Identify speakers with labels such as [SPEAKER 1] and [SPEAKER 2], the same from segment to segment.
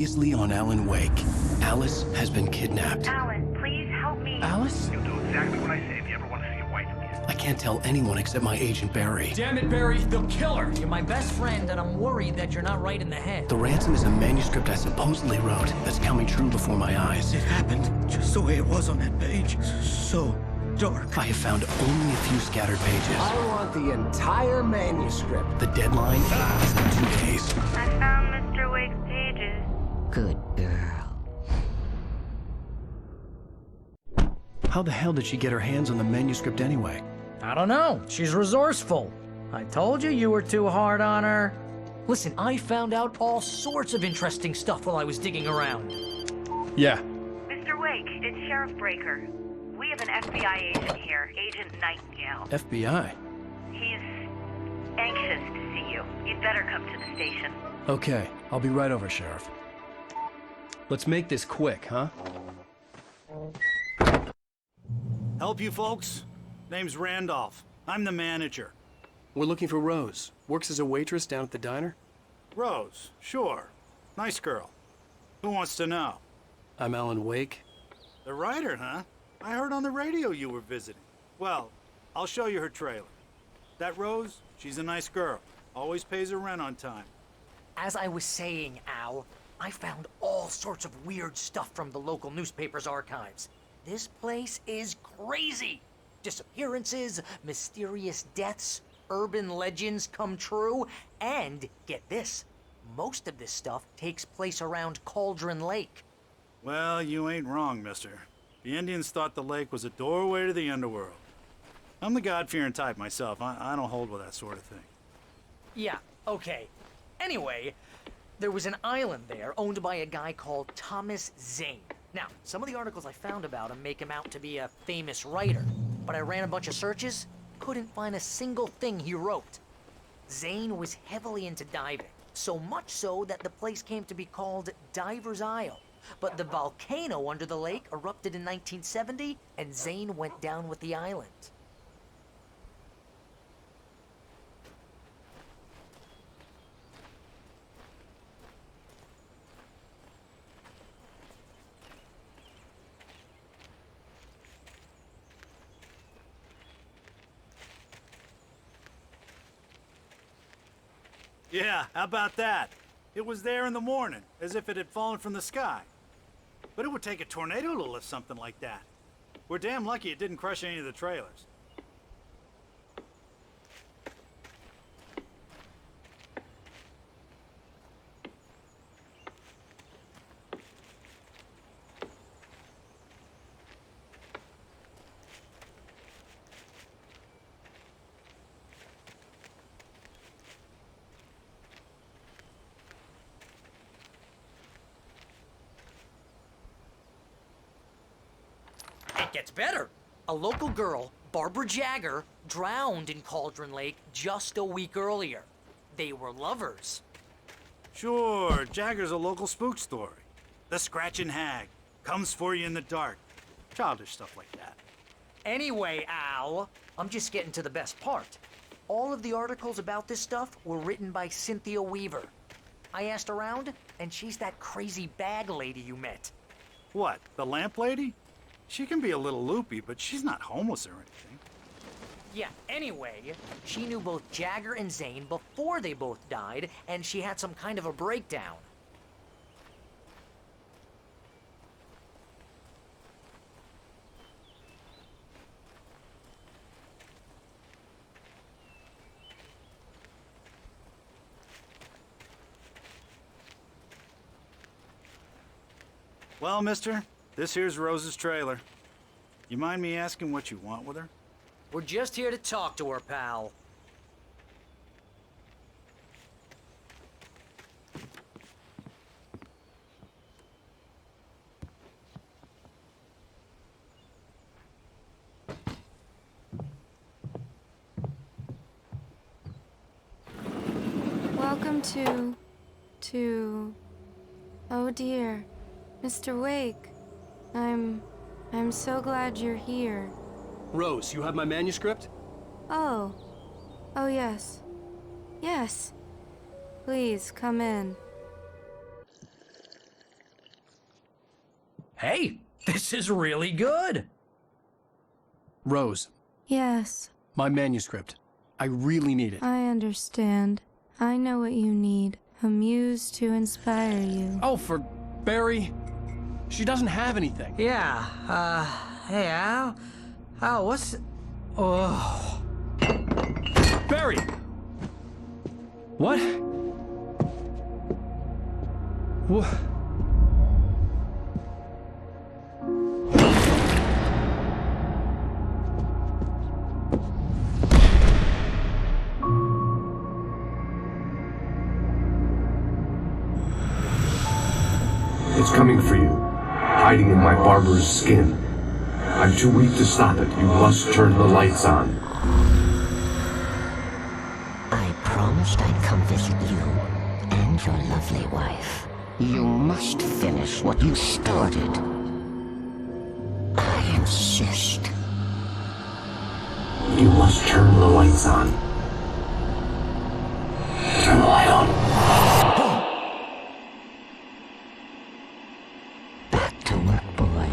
[SPEAKER 1] Previously on Alan Wake, Alice has been kidnapped.
[SPEAKER 2] Alan, please help me.
[SPEAKER 1] Alice?
[SPEAKER 3] You'll do exactly what I say if you ever want to see your wife again.
[SPEAKER 1] I can't tell anyone except my agent Barry.
[SPEAKER 4] Damn it, Barry, they'll kill her! You're my best friend, and I'm worried that you're not right in the head.
[SPEAKER 1] The ransom is a manuscript I supposedly wrote that's coming true before my eyes.
[SPEAKER 5] It happened just the way it was on that page. So dark.
[SPEAKER 1] I have found only a few scattered pages.
[SPEAKER 6] I want the entire manuscript.
[SPEAKER 1] The deadline is in 2 days.
[SPEAKER 2] I found Mr. Wake's pages.
[SPEAKER 6] Good girl.
[SPEAKER 1] How the hell did she get her hands on the manuscript anyway?
[SPEAKER 4] I don't know. She's resourceful. I told you were too hard on her. Listen, I found out all sorts of interesting stuff while I was digging around.
[SPEAKER 1] Yeah.
[SPEAKER 2] Mr. Wake, it's Sheriff Breaker. We have an FBI agent here, Agent Nightingale.
[SPEAKER 1] FBI?
[SPEAKER 2] He's anxious to see you. You'd better come to the station.
[SPEAKER 1] Okay, I'll be right over, Sheriff. Let's make this quick, huh?
[SPEAKER 5] Help you folks? Name's Randolph. I'm the manager.
[SPEAKER 1] We're looking for Rose. Works as a waitress down at the diner.
[SPEAKER 5] Rose, sure. Nice girl. Who wants to know?
[SPEAKER 1] I'm Alan Wake.
[SPEAKER 5] The writer, huh? I heard on the radio you were visiting. Well, I'll show you her trailer. That Rose, she's a nice girl. Always pays her rent on time.
[SPEAKER 4] As I was saying, Al, I found all sorts of weird stuff from the local newspaper's archives. This place is crazy. Disappearances, mysterious deaths, urban legends come true, and get this, most of this stuff takes place around Cauldron Lake.
[SPEAKER 5] Well, you ain't wrong, mister. The Indians thought the lake was a doorway to the underworld. I'm the God-fearing type myself. I don't hold with that sort of thing.
[SPEAKER 4] Yeah, okay. Anyway, there was an island there owned by a guy called Thomas Zane. Now, some of the articles I found about him make him out to be a famous writer, but I ran a bunch of searches, couldn't find a single thing he wrote. Zane was heavily into diving, so much so that the place came to be called Diver's Isle. But the volcano under the lake erupted in 1970, and Zane went down with the island.
[SPEAKER 5] Yeah, how about that? It was there in the morning, as if it had fallen from the sky. But it would take a tornado to lift something like that. We're damn lucky it didn't crush any of the trailers.
[SPEAKER 4] It gets better. A local girl, Barbara Jagger, drowned in Cauldron Lake just a week earlier. They were lovers.
[SPEAKER 5] Sure, Jagger's a local spook story. The Scratching Hag comes for you in the dark. Childish stuff like that.
[SPEAKER 4] Anyway, Al, I'm just getting to the best part. All of the articles about this stuff were written by Cynthia Weaver. I asked around, and she's that crazy bag lady you met.
[SPEAKER 5] What, the lamp lady? She can be a little loopy, but she's not homeless or anything.
[SPEAKER 4] Yeah, anyway, she knew both Jagger and Zane before they both died, and she had some kind of a breakdown.
[SPEAKER 5] Well, mister, this here's Rose's trailer. You mind me asking what you want with her?
[SPEAKER 4] We're just here to talk to her, pal.
[SPEAKER 7] Welcome to... Oh dear, Mr. Wake. I'm so glad you're here.
[SPEAKER 1] Rose, you have my manuscript?
[SPEAKER 7] Oh. Oh, yes. Yes. Please, come in.
[SPEAKER 1] Hey, this is really good. Rose,
[SPEAKER 7] Yes,
[SPEAKER 1] my manuscript. I really need it.
[SPEAKER 7] I understand. I know what you need. A muse to inspire you.
[SPEAKER 1] Oh, for Barry. She doesn't have anything.
[SPEAKER 8] Yeah, hey, Al? Al, what's... Oh...
[SPEAKER 1] Barry! What? What?
[SPEAKER 9] It's coming for you, hiding in my barber's skin. I'm too weak to stop it. You must turn the lights on.
[SPEAKER 10] I promised I'd come visit you and your lovely wife. You must finish what you started. I insist.
[SPEAKER 9] You must turn the lights on. Turn the light on.
[SPEAKER 10] Back to work, boy.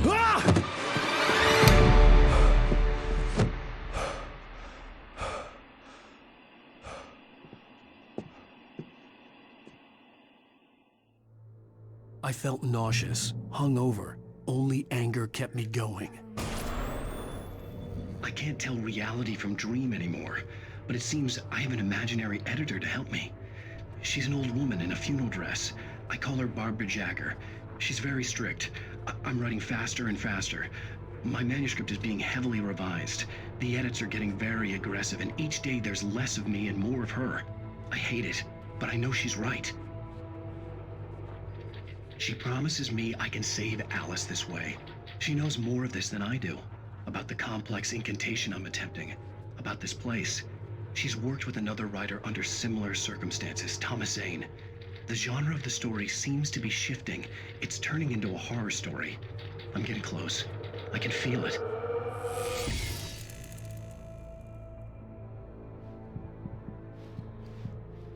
[SPEAKER 1] I felt nauseous, hungover. Only anger kept me going.
[SPEAKER 11] I can't tell reality from dream anymore, but it seems I have an imaginary editor to help me. She's an old woman in a funeral dress. I call her Barbara Jagger. She's very strict. I'm writing faster and faster. My manuscript is being heavily revised. The edits are getting very aggressive, and each day there's less of me and more of her. I hate it, but I know she's right. She promises me I can save Alice this way. She knows more of this than I do. About the complex incantation I'm attempting. About this place. She's worked with another writer under similar circumstances, Thomas Zane. The genre of the story seems to be shifting. It's turning into a horror story. I'm getting close. I can feel it.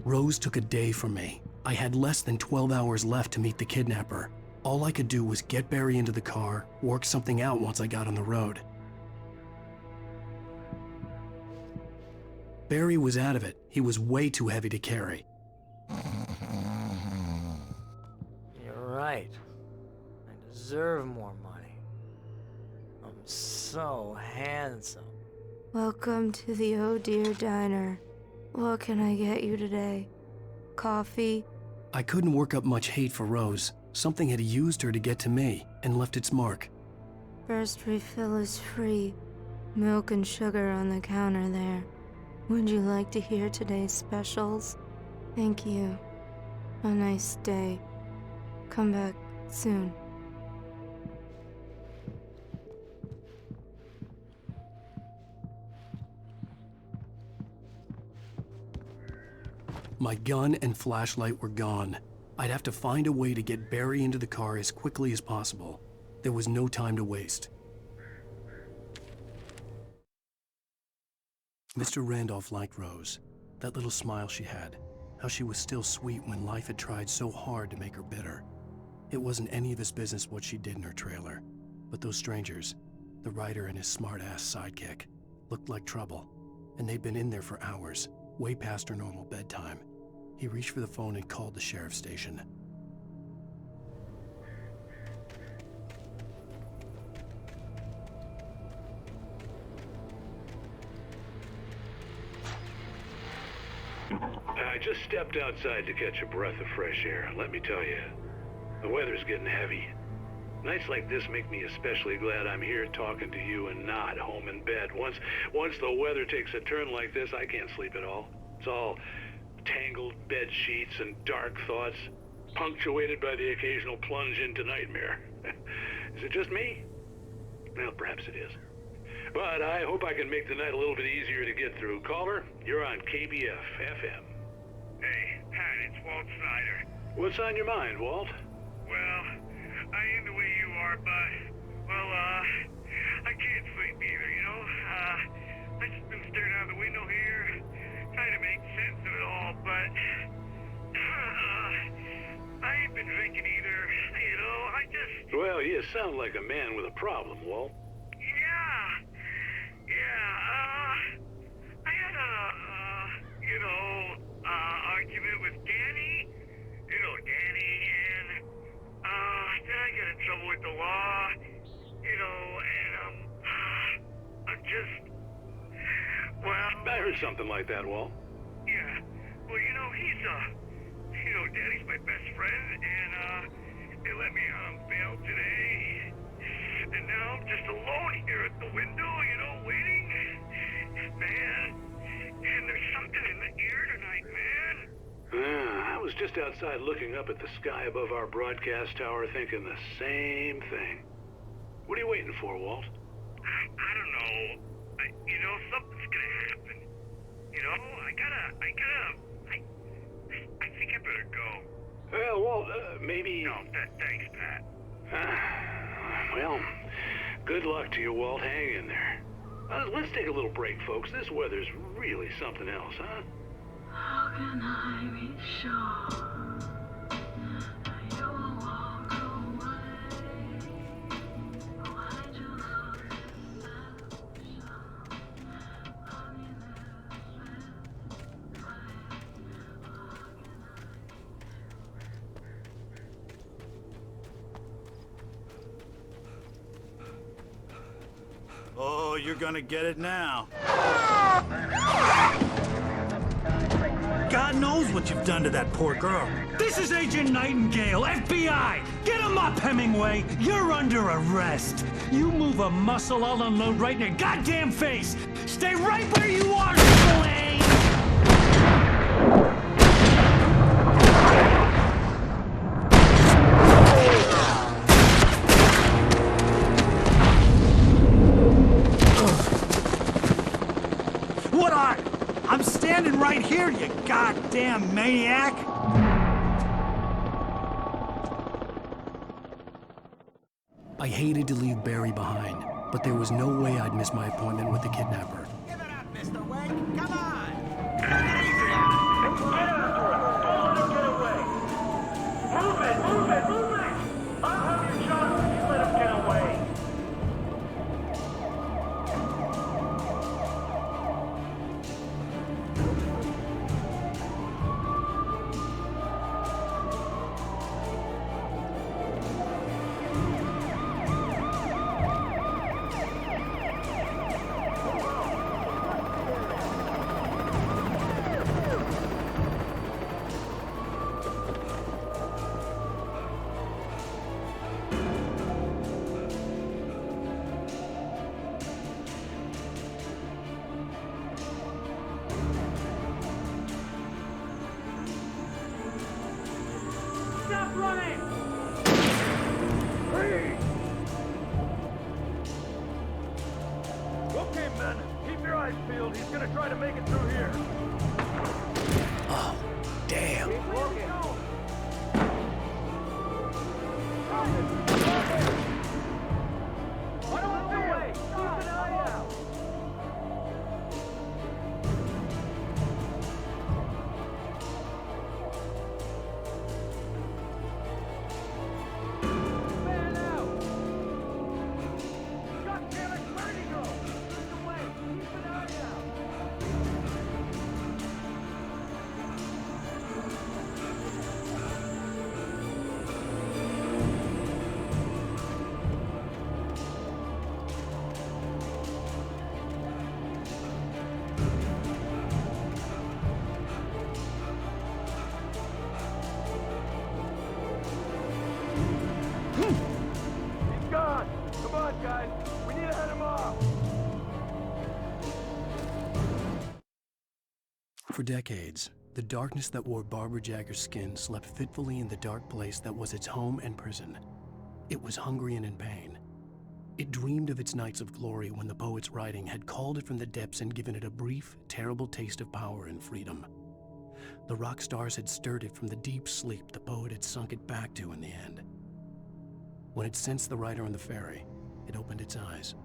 [SPEAKER 1] Rose took a day from me. I had less than 12 hours left to meet the kidnapper. All I could do was get Barry into the car, work something out once I got on the road. Barry was out of it. He was way too heavy to carry.
[SPEAKER 4] You're right. I deserve more money. I'm so handsome.
[SPEAKER 7] Welcome to the Oh Dear Diner. What can I get you today? Coffee?
[SPEAKER 1] I couldn't work up much hate for Rose. Something had used her to get to me and left its mark.
[SPEAKER 7] First refill is free. Milk and sugar on the counter there. Would you like to hear today's specials? Thank you. A nice day. Come back soon.
[SPEAKER 1] My gun and flashlight were gone. I'd have to find a way to get Barry into the car as quickly as possible. There was no time to waste. Mr. Randolph liked Rose. That little smile she had. How she was still sweet when life had tried so hard to make her bitter. It wasn't any of his business what she did in her trailer. But those strangers, the writer and his smart-ass sidekick, looked like trouble. And they'd been in there for hours, way past her normal bedtime. He reached for the phone and called the sheriff's station.
[SPEAKER 12] I just stepped outside to catch a breath of fresh air. Let me tell you, the weather's getting heavy. Nights like this make me especially glad I'm here talking to you and not home in bed. Once the weather takes a turn like this, I can't sleep at all. It's all tangled bed sheets and dark thoughts, punctuated by the occasional plunge into nightmare. Is it just me? Well, perhaps it is. But I hope I can make the night a little bit easier to get through. Caller, you're on KBF FM.
[SPEAKER 3] Hey, Pat, it's Walt Snyder.
[SPEAKER 12] What's on your mind, Walt?
[SPEAKER 3] Well, I am the way you are, but, well, I can't sleep either, you know? I just been staring out the window here, trying to make sense of it all, but, I ain't been drinking either, you know? I just
[SPEAKER 12] Well, you sound like a man with a problem, Walt.
[SPEAKER 3] I had argument with Danny. Danny, and, then I got in trouble with the law, I'm just,
[SPEAKER 12] I heard something like that, Walt.
[SPEAKER 3] yeah, well, Danny's my best friend, and, they let me on bail today, and now I'm just alone here at the window, waiting, man, and there's something in the air tonight, man.
[SPEAKER 12] I was just outside looking up at the sky above our broadcast tower thinking the same thing. What are you waiting for, Walt?
[SPEAKER 3] I don't know. Something's gonna happen. I think I better go.
[SPEAKER 12] Well, Walt, maybe...
[SPEAKER 3] No, thanks, Pat.
[SPEAKER 12] Well, good luck to you, Walt. Hang in there. Let's take a little break, folks. This weather's really something else, huh?
[SPEAKER 13] How can I be sure you'll walk away? Why just
[SPEAKER 5] Oh, you're gonna get it now. God knows what you've done to that poor girl.
[SPEAKER 14] This is Agent Nightingale, FBI! Get him up, Hemingway! You're under arrest! You move a muscle, I'll unload right in your goddamn face! Stay right where you are, Spillane!
[SPEAKER 5] What are? I'm standing right here, you goddamn maniac!
[SPEAKER 1] I hated to leave Barry behind, but there was no way I'd miss my appointment with the kidnapper.
[SPEAKER 15] Give it up, Mr. Wake! Come on!
[SPEAKER 3] Get after him! Don't let him get away! Move it! I'll have you shot if you let him get away!
[SPEAKER 15] Stop running!
[SPEAKER 3] Freeze! Okay, men, keep your eyes peeled. He's gonna try to make it through here.
[SPEAKER 1] Oh, damn.
[SPEAKER 3] Keep looking. Why don't we wait? Keep an eye out. Man out! God damn it, where'd he go? Keep away. Keep an eye out. He's gone. Come on, guys. We need to head him off.
[SPEAKER 1] For decades, the darkness that wore Barbara Jagger's skin slept fitfully in the dark place that was its home and prison. It was hungry and in pain. It dreamed of its nights of glory when the poet's writing had called it from the depths and given it a brief, terrible taste of power and freedom. The rock stars had stirred it from the deep sleep the poet had sunk it back to in the end. When it sensed the writer on the ferry, it opened its eyes.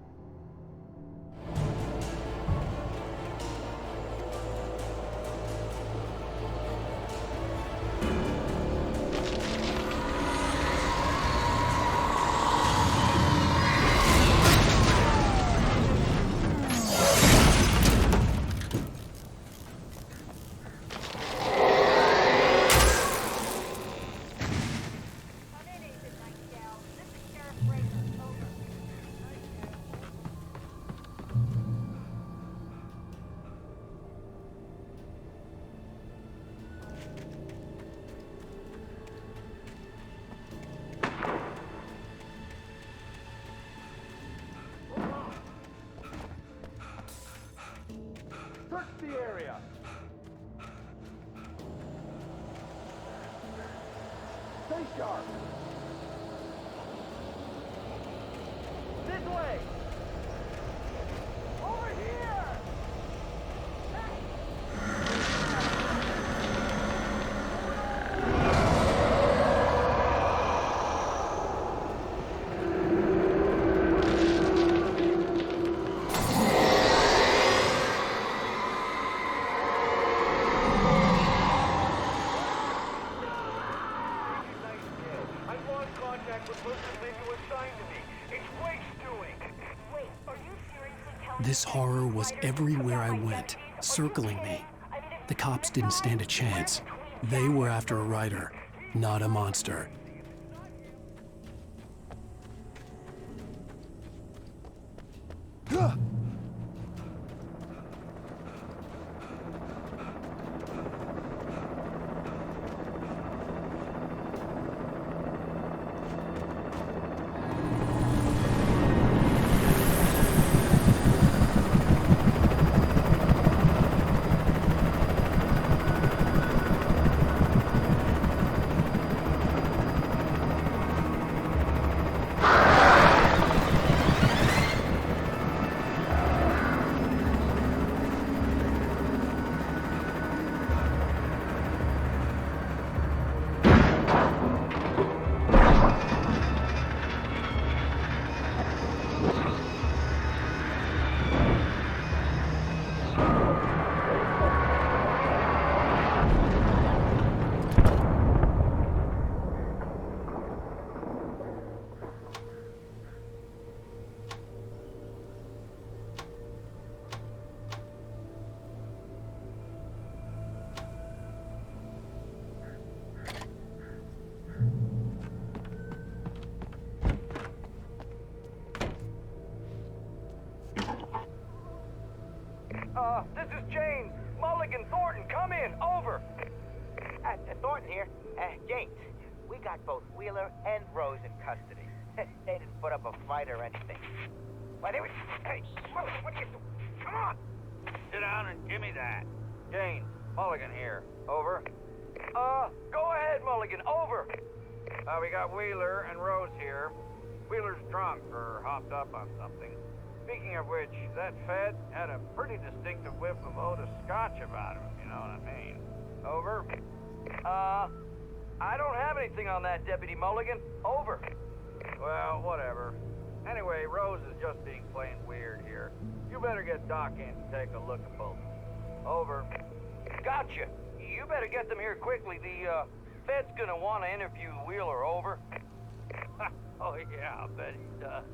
[SPEAKER 15] sharp. This way! Over here!
[SPEAKER 1] This horror was everywhere I went, circling me. The cops didn't stand a chance. They were after a writer, not a monster.
[SPEAKER 15] This is James. Mulligan, Thornton, come in. Over.
[SPEAKER 16] Thornton here. James, we got both Wheeler and Rose in custody. They didn't put up a fight or anything. Why, they were... Hey, Mulligan, what are you doing? Come on.
[SPEAKER 15] Sit down and give me that. James, Mulligan here. Over. Go ahead, Mulligan. Over. We got Wheeler and Rose here. Wheeler's drunk or hopped up on something. Speaking of which, that Fed had a pretty distinctive whiff of Otis Scotch about him, you know what I mean. Over. I don't have anything on that, Deputy Mulligan. Over. Well, whatever. Anyway, Rose is just being plain weird here. You better get Doc in to take a look at both. Over. Gotcha. You better get them here quickly. The, Fed's gonna want to interview Wheeler. Over. Oh, yeah, I'll bet he does.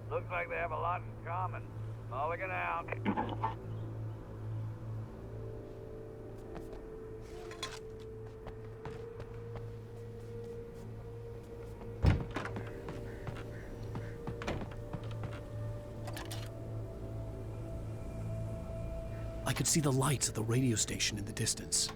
[SPEAKER 15] Looks like they have a lot in common. Mulligan out.
[SPEAKER 1] I could see the lights of the radio station in the distance.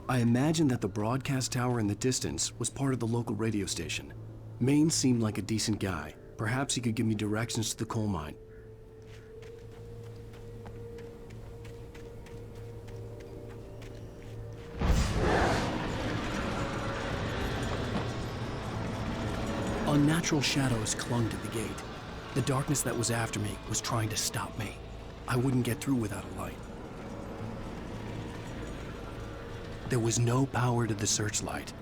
[SPEAKER 1] I imagined that the broadcast tower in the distance was part of the local radio station. Maine seemed like a decent guy. Perhaps he could give me directions to the coal mine. Unnatural shadows clung to the gate. The darkness that was after me was trying to stop me. I wouldn't get through without a light. There was no power to the searchlight.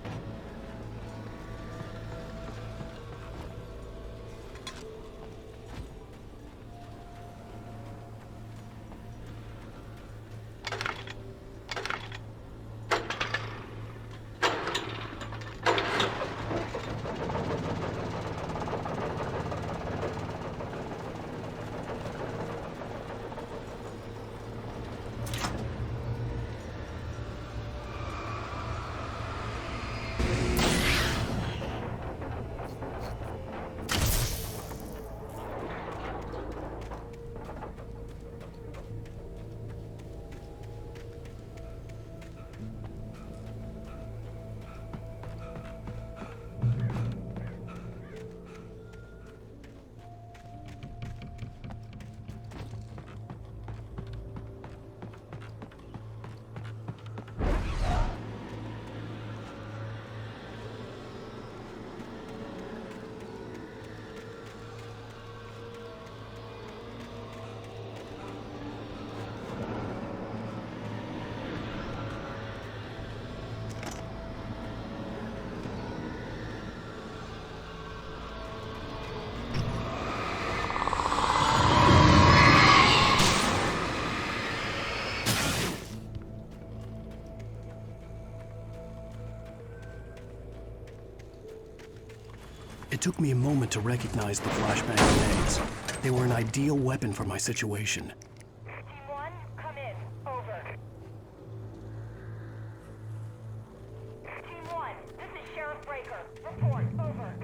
[SPEAKER 1] It took me a moment to recognize the flashbang grenades. They were an ideal weapon for my situation.
[SPEAKER 2] Team 1, come in. Over. Team 1, this is Sheriff Breaker. Report. Over.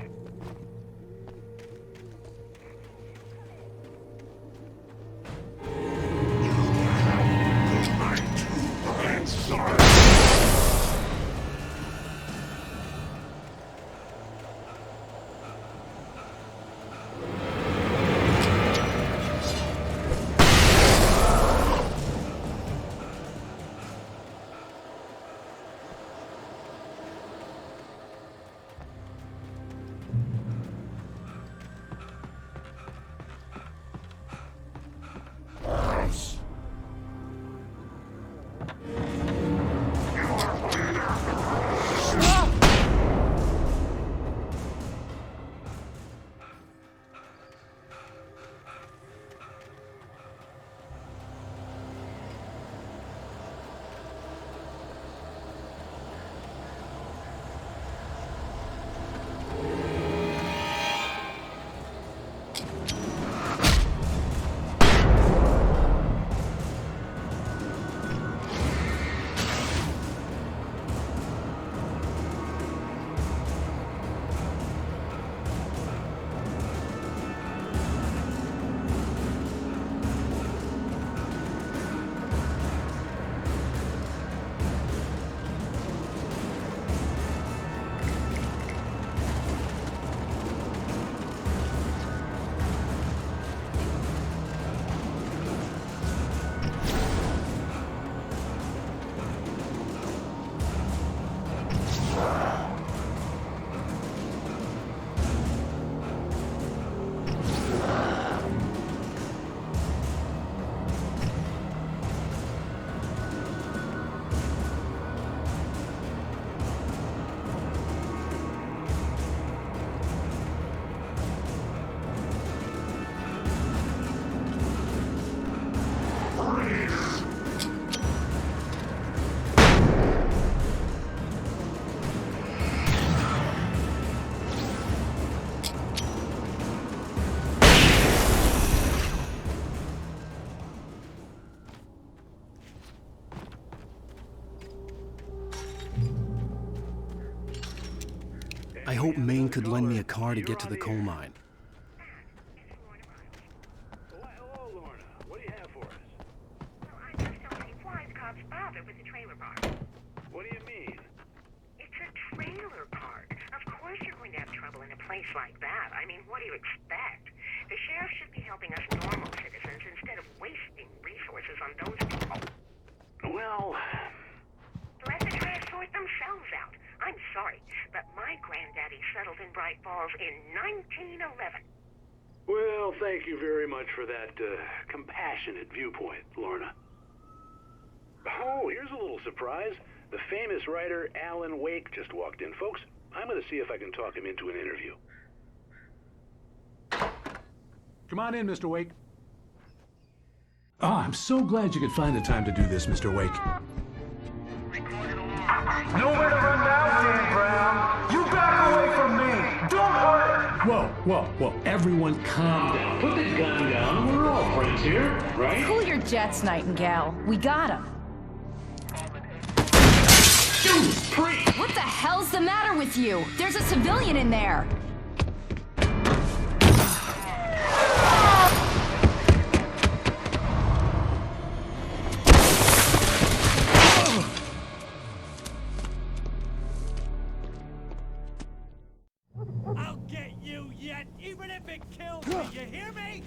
[SPEAKER 1] I hope Maine could lend me a car to get to the coal mine.
[SPEAKER 12] Hello, Lorna. What do you have for us?
[SPEAKER 2] Well, I just don't see why the cops bother with the trailer park.
[SPEAKER 12] What do you mean?
[SPEAKER 2] It's a trailer park. Of course you're going to have trouble in a place like that. I mean, what do you expect? The sheriff should be helping us normal citizens instead of wasting resources on those people.
[SPEAKER 12] Well,
[SPEAKER 2] Let the trash sort themselves out. I'm sorry, but my granddaddy settled in Bright Falls in 1911.
[SPEAKER 12] well, thank you very much for that compassionate viewpoint, Lorna. Oh, here's a little surprise. The famous writer Alan Wake just walked in. Folks, I'm going to see if I can talk him into an interview.
[SPEAKER 17] Come on in, Mr. Wake. Oh, I'm so glad you could find the time to do this, Mr. Wake.
[SPEAKER 3] Nowhere to run now, Dan Brown. You back away from me. Don't hurt.
[SPEAKER 17] Whoa. Everyone calm down.
[SPEAKER 12] Put the gun down. We're all friends here, right?
[SPEAKER 18] Cool your jets, Nightingale. We got him. What the hell's the matter with you? There's a civilian in there.
[SPEAKER 14] I'll get you yet, even if it kills me. You hear me?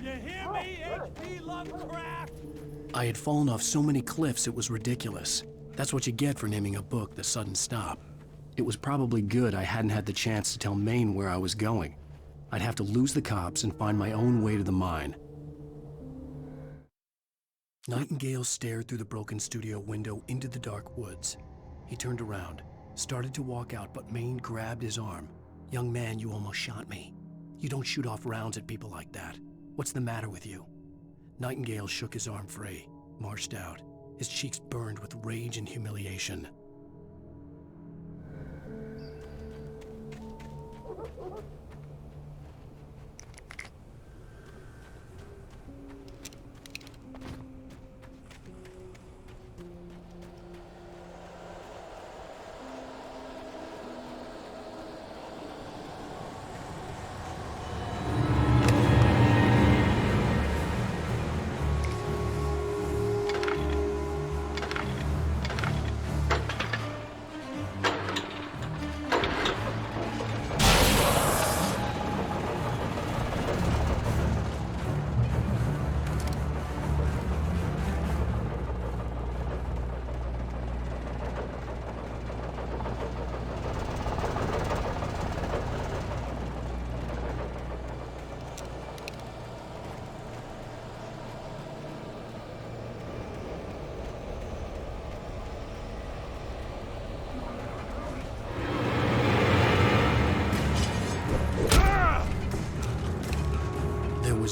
[SPEAKER 14] You hear me, H.P. Lovecraft?
[SPEAKER 1] I had fallen off so many cliffs it was ridiculous. That's what you get for naming a book The Sudden Stop. It was probably good I hadn't had the chance to tell Maine where I was going. I'd have to lose the cops and find my own way to the mine. Nightingale stared through the broken studio window into the dark woods. He turned around, started to walk out, but Maine grabbed his arm. "Young man, you almost shot me. You don't shoot off rounds at people like that. What's the matter with you?" Nightingale shook his arm free, marched out. His cheeks burned with rage and humiliation.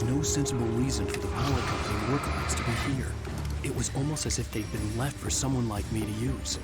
[SPEAKER 1] was no sensible reason for the power company work lights to be here. It was almost as if they'd been left for someone like me to use.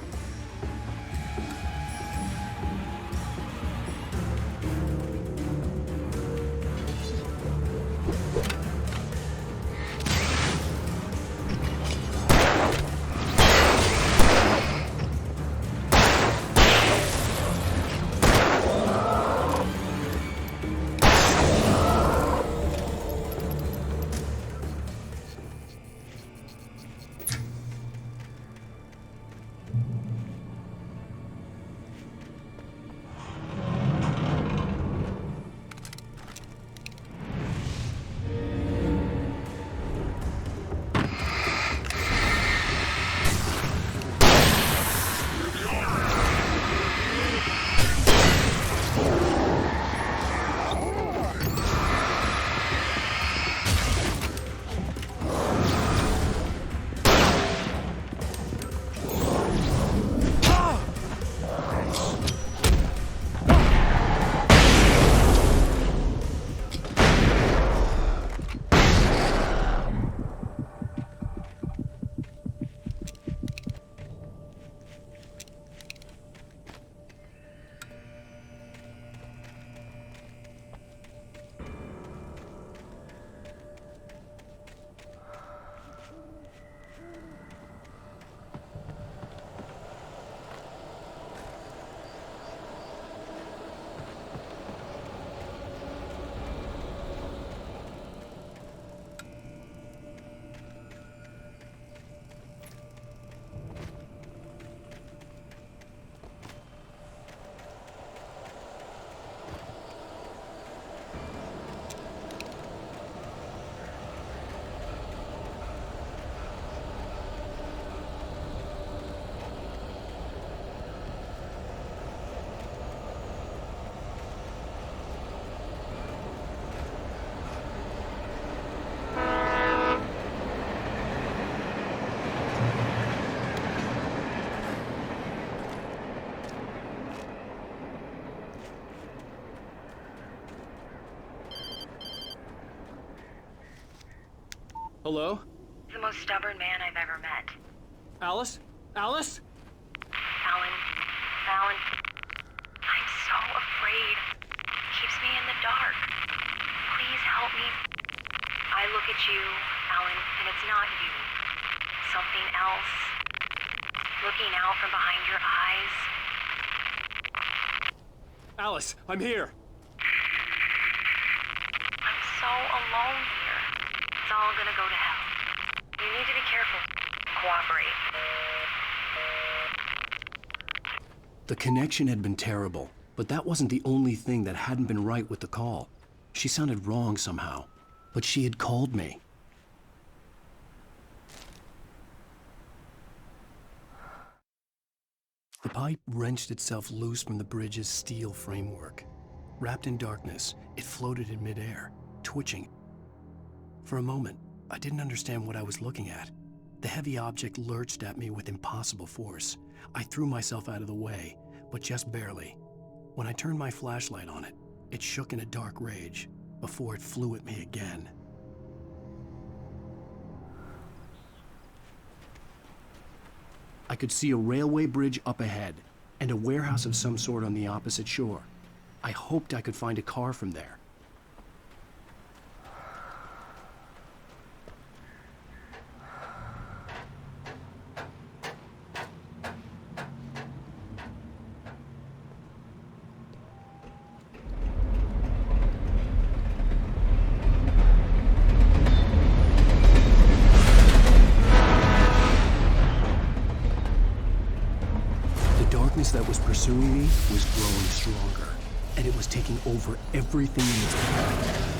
[SPEAKER 19] Hello?
[SPEAKER 2] The most stubborn man I've ever met.
[SPEAKER 19] Alice? Alice?
[SPEAKER 2] Alan. Alan. I'm so afraid. Keeps me in the dark. Please help me. I look at you, Alan, and it's not you. Something else. Looking out from behind your eyes.
[SPEAKER 19] Alice, I'm here.
[SPEAKER 2] I'm so alone here. It's all gonna go to hell. You need to be careful. Cooperate.
[SPEAKER 1] The connection had been terrible, but that wasn't the only thing that hadn't been right with the call. She sounded wrong somehow, but she had called me. The pipe wrenched itself loose from the bridge's steel framework. Wrapped in darkness, it floated in midair, twitching. For a moment, I didn't understand what I was looking at. The heavy object lurched at me with impossible force. I threw myself out of the way, but just barely. When I turned my flashlight on it, it shook in a dark rage before it flew at me again. I could see a railway bridge up ahead and a warehouse of some sort on the opposite shore. I hoped I could find a car from there. That was pursuing me was growing stronger, and it was taking over everything in its path.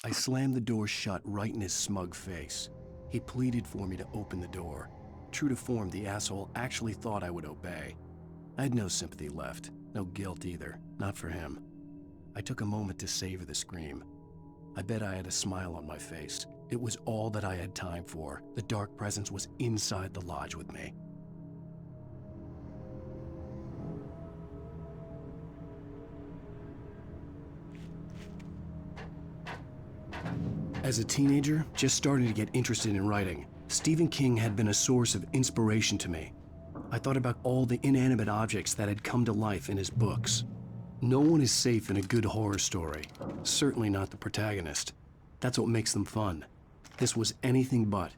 [SPEAKER 1] I slammed the door shut right in his smug face. He pleaded for me to open the door. True to form, the asshole actually thought I would obey. I had no sympathy left, no guilt either, not for him. I took a moment to savor the scream. I bet I had a smile on my face. It was all that I had time for. The dark presence was inside the lodge with me. As a teenager, just starting to get interested in writing, Stephen King had been a source of inspiration to me. I thought about all the inanimate objects that had come to life in his books. No one is safe in a good horror story, certainly not the protagonist. That's what makes them fun. This was anything but.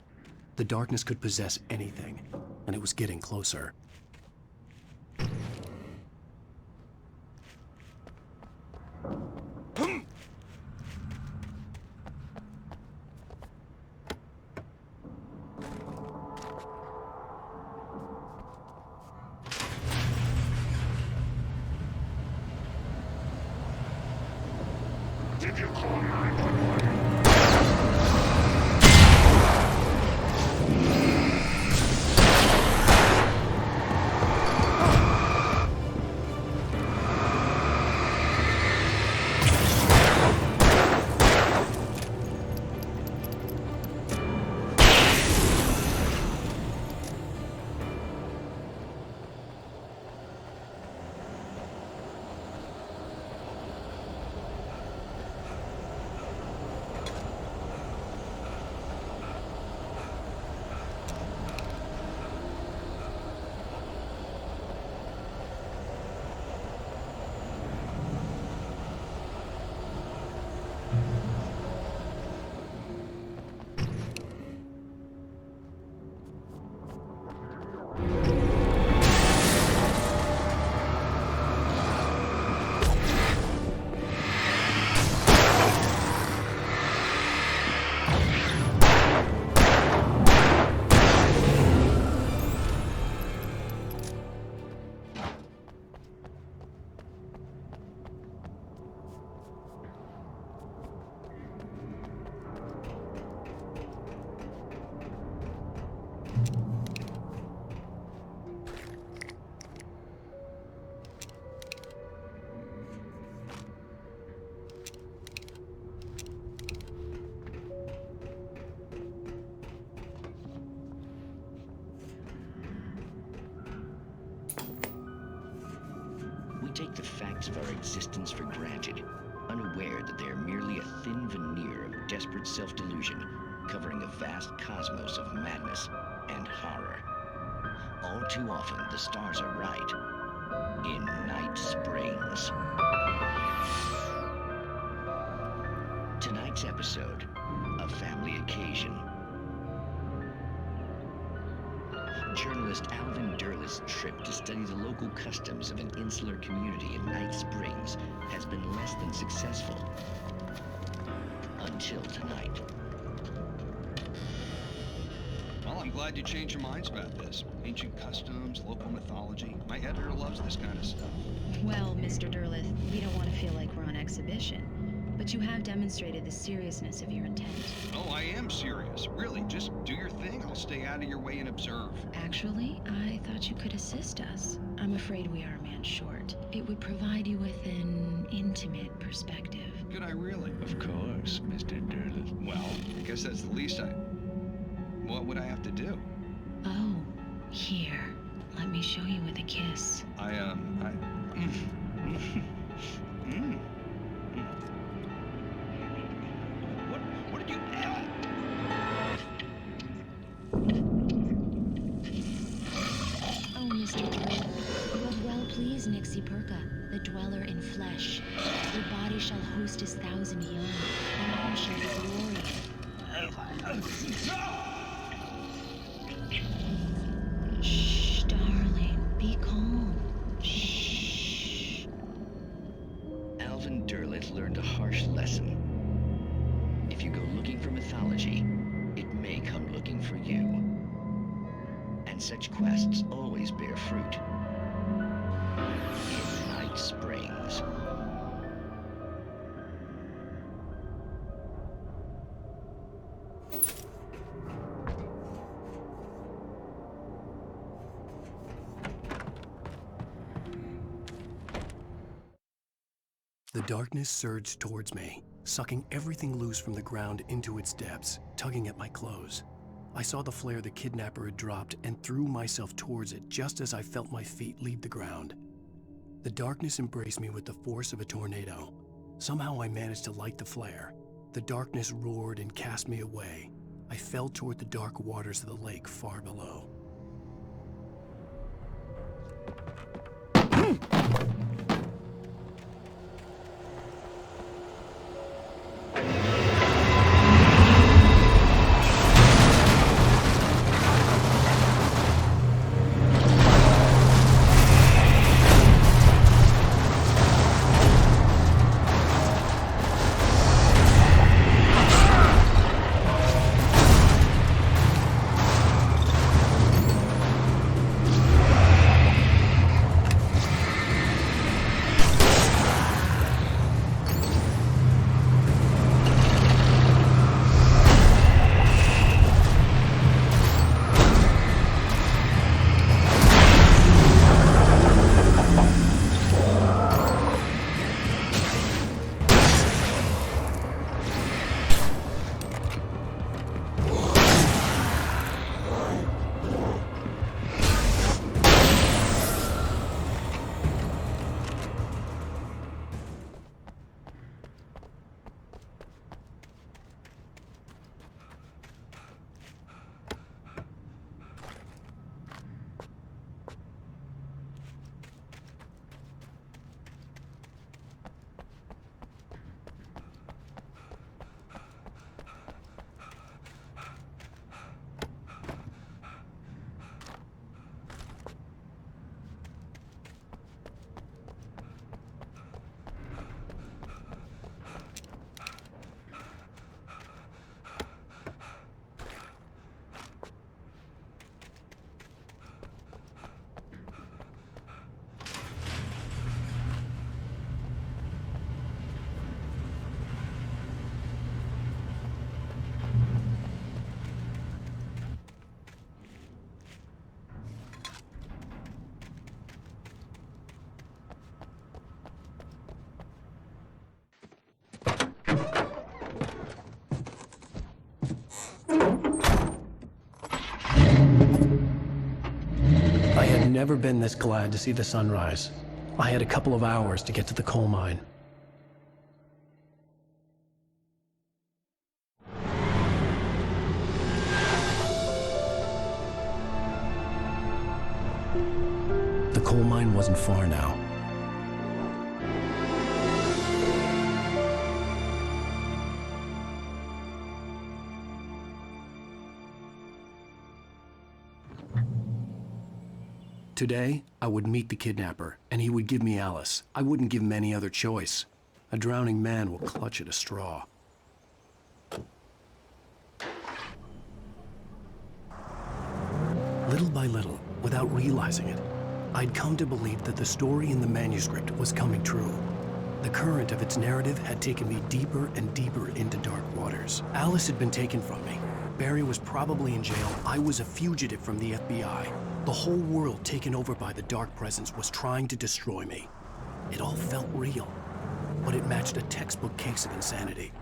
[SPEAKER 1] The darkness could possess anything, and it was getting closer.
[SPEAKER 9] Did you call 911?
[SPEAKER 20] We take the facts of our existence for granted, unaware that they are merely a thin veneer of desperate self-delusion, covering a vast cosmos of madness and horror. All too often, the stars are right. In Night Springs. Tonight's episode, a family occasion. Journalist Alvin Durleth's trip to study the local customs of an insular community in Night Springs has been less than successful. Until tonight.
[SPEAKER 21] Well, I'm glad you changed your minds about this. Ancient customs, local mythology. My editor loves this kind of stuff.
[SPEAKER 22] Well, Mr. Durleth, we don't want to feel like we're on exhibition. But you have demonstrated the seriousness of your intent.
[SPEAKER 21] Oh, I am serious. Really, just do your thing. I'll stay out of your way and observe.
[SPEAKER 22] Actually, I thought you could assist us. I'm afraid we are a man short. It would provide you with an intimate perspective.
[SPEAKER 21] Could I really?
[SPEAKER 20] Of course, Mr. Durleth.
[SPEAKER 21] Well, I guess that's the least I... What would I have to do?
[SPEAKER 22] Oh, here. Let me show you with a kiss.
[SPEAKER 21] What did you...
[SPEAKER 22] Oh, Mr. Durleth, you have well pleased Nixie Perka, the dweller in flesh. Your body shall host his 1,000 young, and all shall be glory. Shh, darling, be calm. Shh.
[SPEAKER 20] Alvin Durleth learned a harsh lesson. If you go looking for mythology, it may come looking for you. And such quests always bear fruit. In Night Springs.
[SPEAKER 1] The darkness surged towards me, sucking everything loose from the ground into its depths, tugging at my clothes. I saw the flare the kidnapper had dropped and threw myself towards it just as I felt my feet leave the ground. The darkness embraced me with the force of a tornado. Somehow I managed to light the flare. The darkness roared and cast me away. I fell toward the dark waters of the lake far below. I had never been this glad to see the sunrise. I had a couple of hours to get to the coal mine. The coal mine wasn't far now. Today, I would meet the kidnapper, and he would give me Alice. I wouldn't give him any other choice. A drowning man will clutch at a straw. Little by little, without realizing it, I'd come to believe that the story in the manuscript was coming true. The current of its narrative had taken me deeper and deeper into dark waters. Alice had been taken from me. Barry was probably in jail. I was a fugitive from the FBI. The whole world taken over by the Dark Presence was trying to destroy me. It all felt real, but it matched a textbook case of insanity.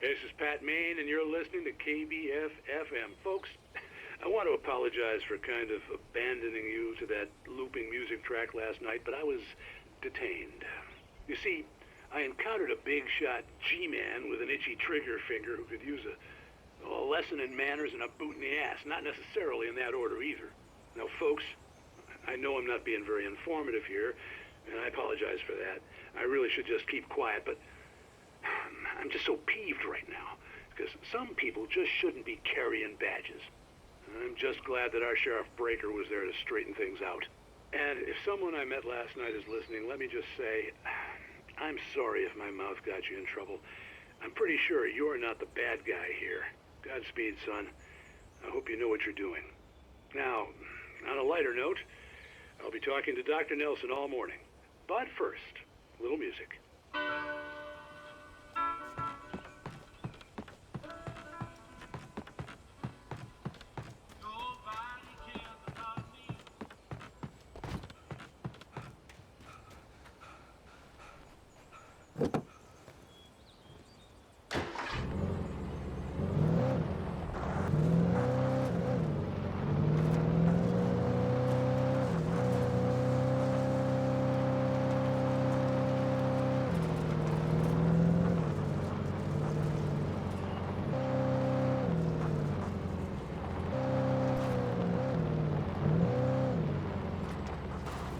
[SPEAKER 12] This is Pat Maine, and you're listening to KBF-FM. Folks, I want to apologize for kind of abandoning you to that looping music track last night, but I was detained. You see, I encountered a big-shot G-man with an itchy trigger finger who could use a lesson in manners and a boot in the ass. Not necessarily in that order either. Now, folks, I know I'm not being very informative here, and I apologize for that. I really should just keep quiet, but I'm just so peeved right now, because some people just shouldn't be carrying badges. I'm just glad that our Sheriff Breaker was there to straighten things out. And if someone I met last night is listening, let me just say, I'm sorry if my mouth got you in trouble. I'm pretty sure you're not the bad guy here. Godspeed, son. I hope you know what you're doing. Now, on a lighter note, I'll be talking to Dr. Nelson all morning. But first, a little music.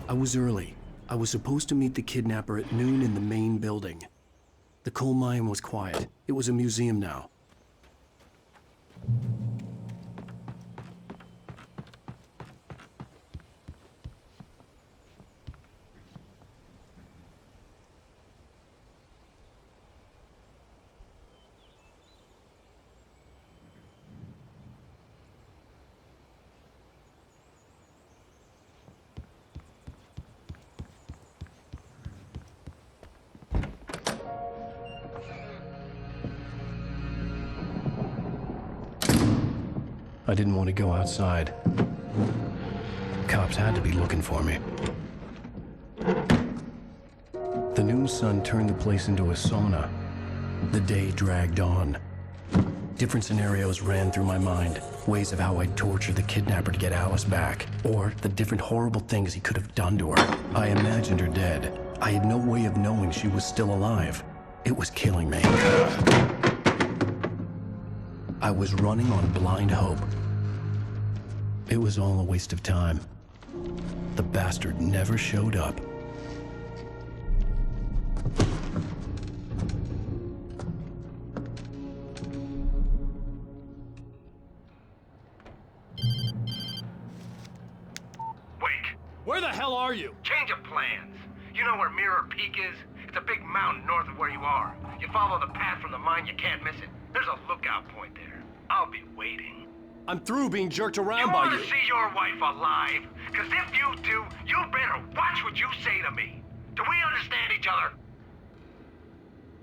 [SPEAKER 1] I was early. I was supposed to meet the kidnapper at noon in the main building. The coal mine was quiet. It was a museum now. I didn't want to go outside. Cops had to be looking for me. The noon sun turned the place into a sauna. The day dragged on. Different scenarios ran through my mind. Ways of how I'd torture the kidnapper to get Alice back. Or the different horrible things he could have done to her. I imagined her dead. I had no way of knowing she was still alive. It was killing me. I was running on blind hope. It was all a waste of time. The bastard never showed up.
[SPEAKER 3] Wake!
[SPEAKER 19] Where the hell are you?
[SPEAKER 3] Change of plans. You know where Mirror Peak is? It's a big mountain north of where you are. You follow the path from the mine, you can't miss it. There's a lookout point there. I'll be waiting.
[SPEAKER 19] I'm through being jerked around
[SPEAKER 3] You
[SPEAKER 19] by
[SPEAKER 3] want
[SPEAKER 19] you.
[SPEAKER 3] to see your wife alive? Because if you do, you better watch what you say to me. Do we understand each other?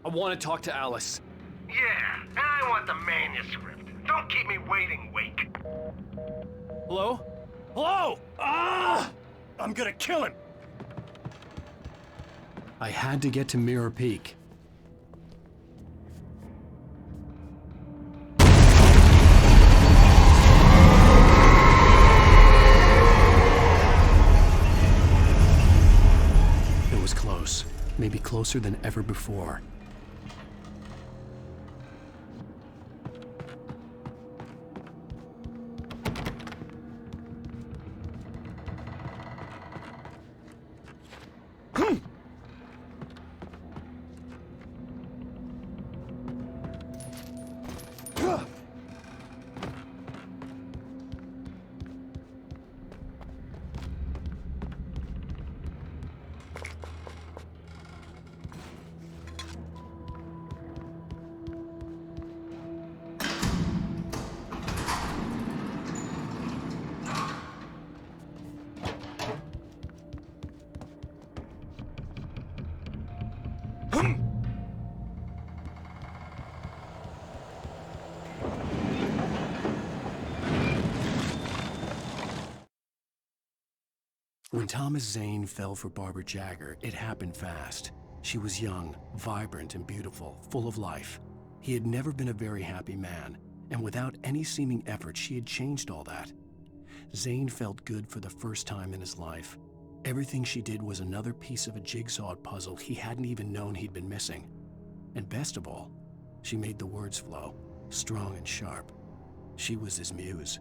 [SPEAKER 19] I want to talk to Alice.
[SPEAKER 3] Yeah, and I want the manuscript. Don't keep me waiting, Wake.
[SPEAKER 19] Hello? Hello? Ah! I'm gonna kill him.
[SPEAKER 1] I had to get to Mirror Peak. It was close, maybe closer than ever before. When Thomas Zane fell for Barbara Jagger, it happened fast. She was young, vibrant, and beautiful, full of life. He had never been a very happy man, and without any seeming effort, she had changed all that. Zane felt good for the first time in his life. Everything she did was another piece of a jigsaw puzzle he hadn't even known he'd been missing. And best of all, she made the words flow, strong and sharp. She was his muse.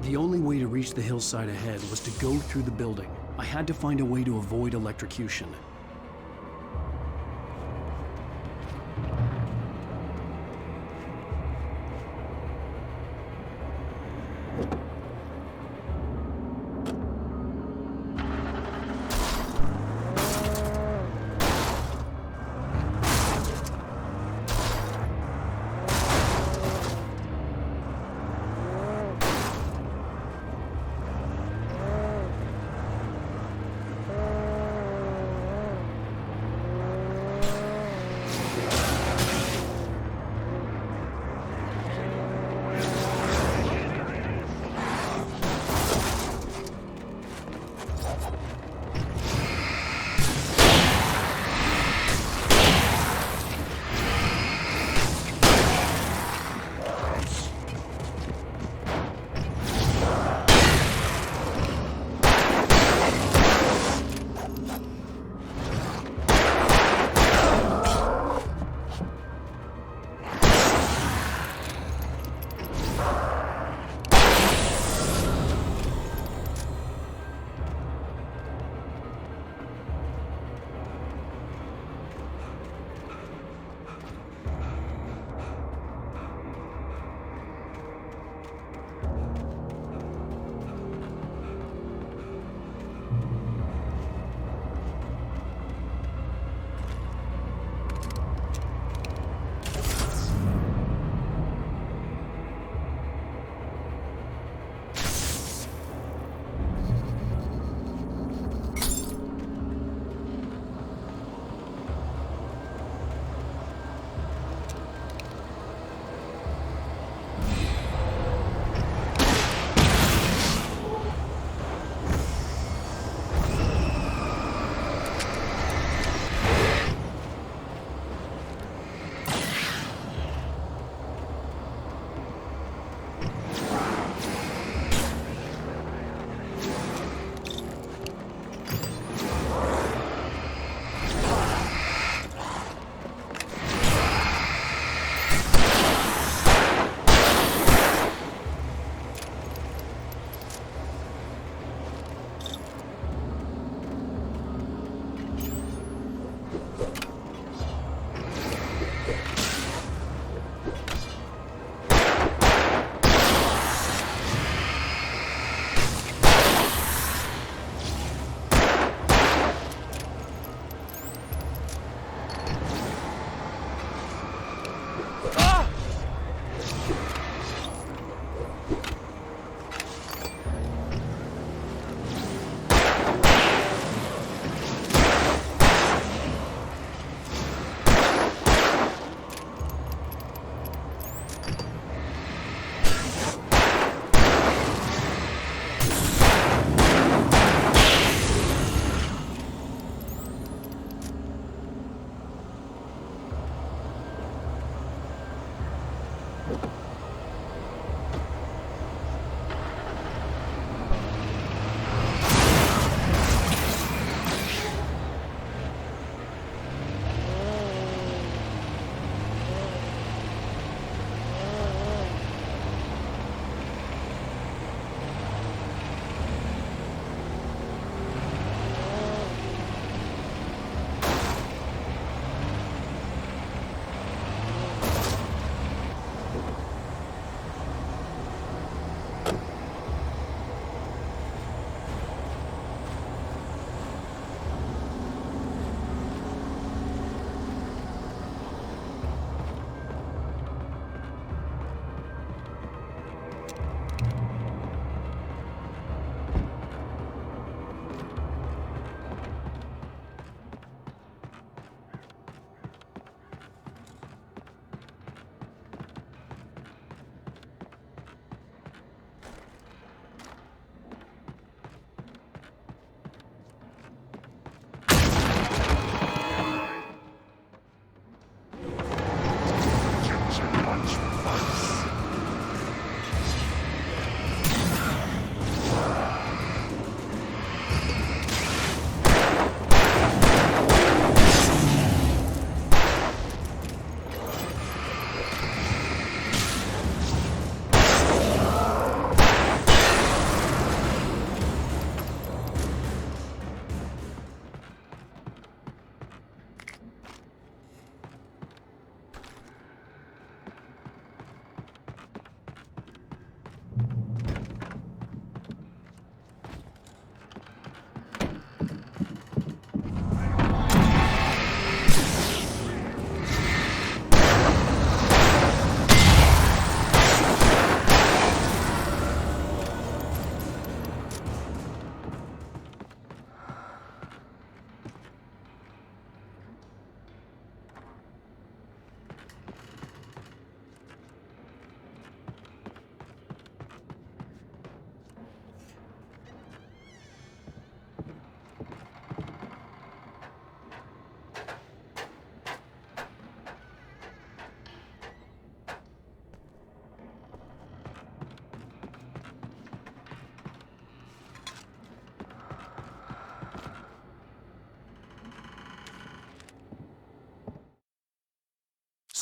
[SPEAKER 1] The only way to reach the hillside ahead was to go through the building. I had to find a way to avoid electrocution.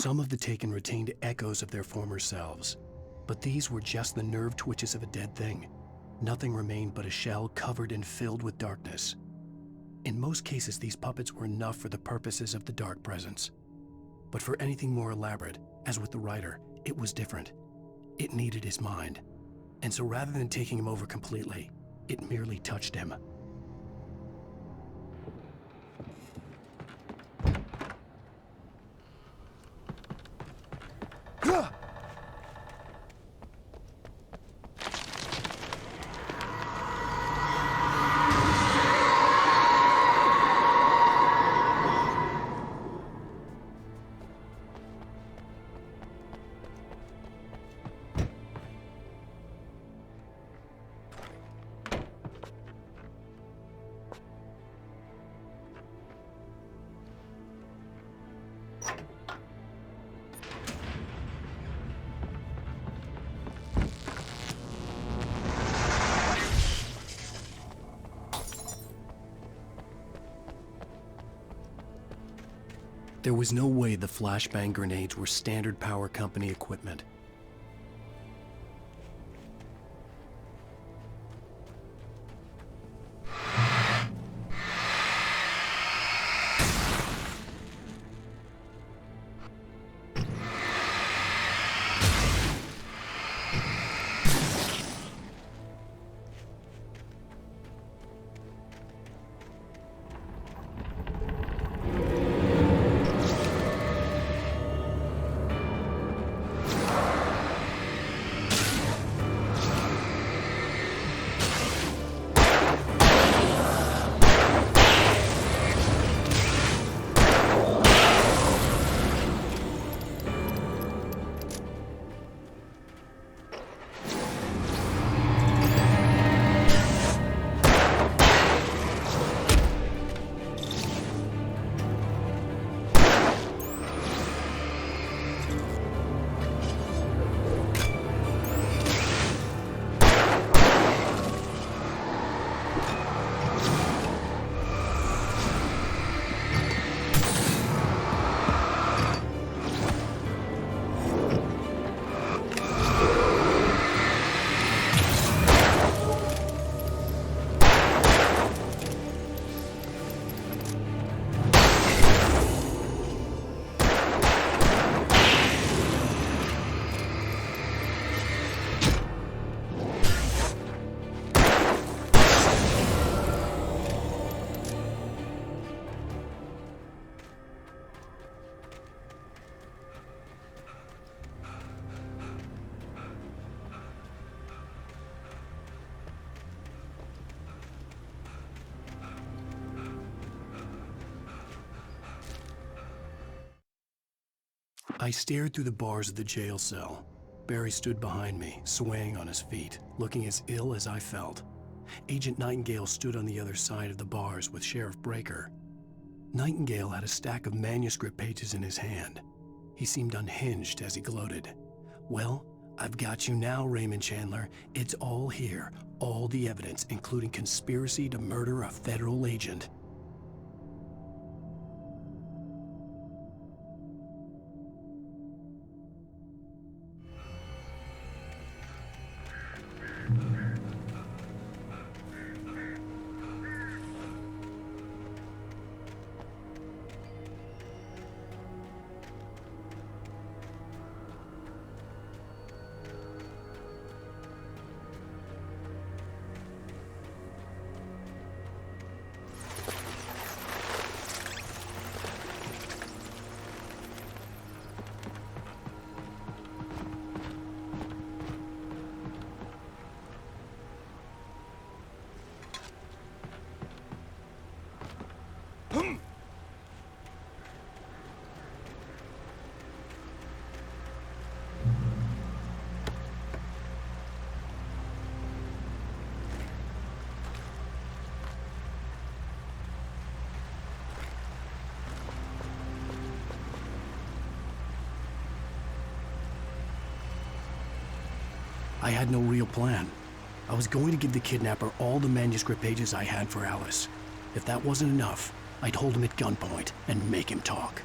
[SPEAKER 1] Some of the taken retained echoes of their former selves, but these were just the nerve twitches of a dead thing. Nothing remained but a shell covered and filled with darkness. In most cases, these puppets were enough for the purposes of the dark presence. But for anything more elaborate, as with the writer, it was different. It needed his mind. And so rather than taking him over completely, it merely touched him. There was no way the flashbang grenades were standard power company equipment. I stared through the bars of the jail cell. Barry stood behind me, swaying on his feet, looking as ill as I felt. Agent Nightingale stood on the other side of the bars with Sheriff Breaker. Nightingale had a stack of manuscript pages in his hand. He seemed unhinged as he gloated. "Well, I've got you now, Raymond Chandler. It's all here, all the evidence, including conspiracy to murder a federal agent." I had no real plan. I was going to give the kidnapper all the manuscript pages I had for Alice. If that wasn't enough, I'd hold him at gunpoint and make him talk.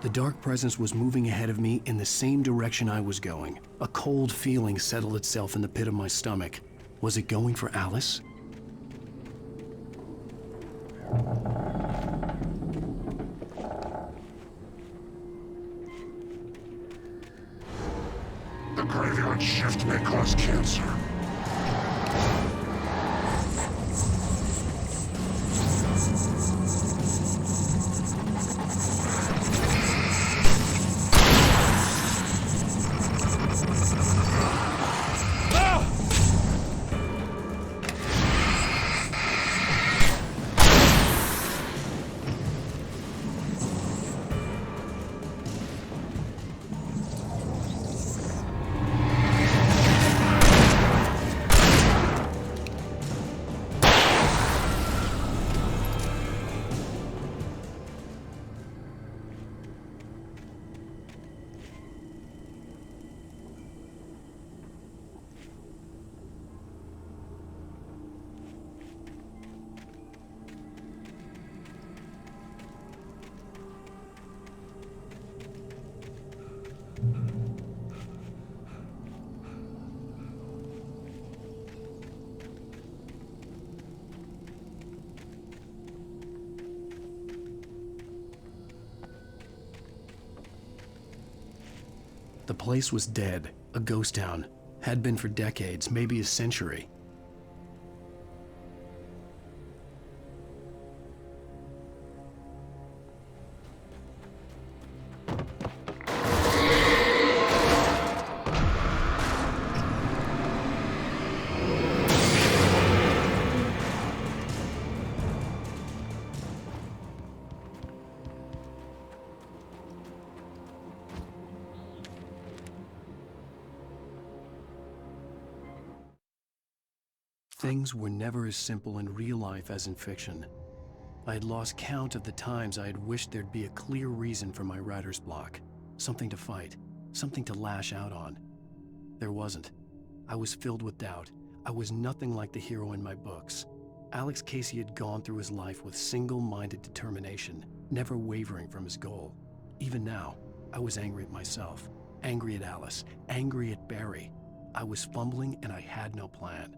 [SPEAKER 1] The dark presence was moving ahead of me in the same direction I was going. A cold feeling settled itself in the pit of my stomach. Was it going for Alice?
[SPEAKER 9] The graveyard shift may cause cancer.
[SPEAKER 1] The place was dead, a ghost town. Had been for decades, maybe a century. Things were never as simple in real life as in fiction. I had lost count of the times I had wished there'd be a clear reason for my writer's block. Something to fight, something to lash out on. There wasn't. I was filled with doubt. I was nothing like the hero in my books. Alex Casey had gone through his life with single-minded determination, never wavering from his goal. Even now, I was angry at myself, angry at Alice, angry at Barry. I was fumbling and I had no plan.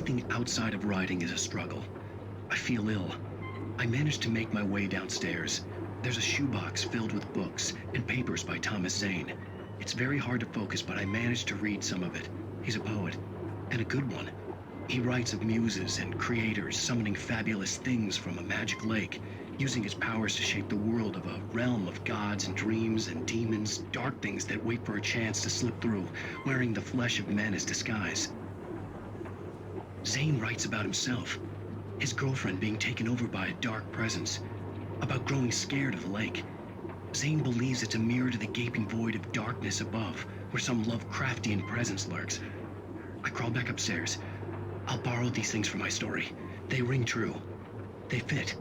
[SPEAKER 11] Anything outside of writing is a struggle. I feel ill. I managed to make my way downstairs. There's a shoebox filled with books and papers by Thomas Zane. It's very hard to focus, but I managed to read some of it. He's a poet, and a good one. He writes of muses and creators summoning fabulous things from a magic lake, using his powers to shape the world of a realm of gods and dreams and demons, dark things that wait for a chance to slip through, wearing the flesh of men as disguise. Zane writes about himself, his girlfriend being taken over by a dark presence, about growing scared of the lake. Zane believes it's a mirror to the gaping void of darkness above, where some Lovecraftian presence lurks. I crawl back upstairs. I'll borrow these things for my story. They ring true. They fit.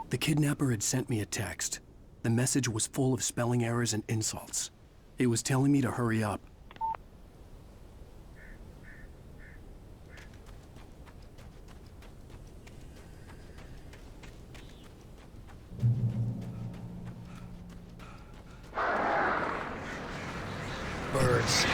[SPEAKER 1] The kidnapper had sent me a text. The message was full of spelling errors and insults. It was telling me to hurry up.
[SPEAKER 4] Birds.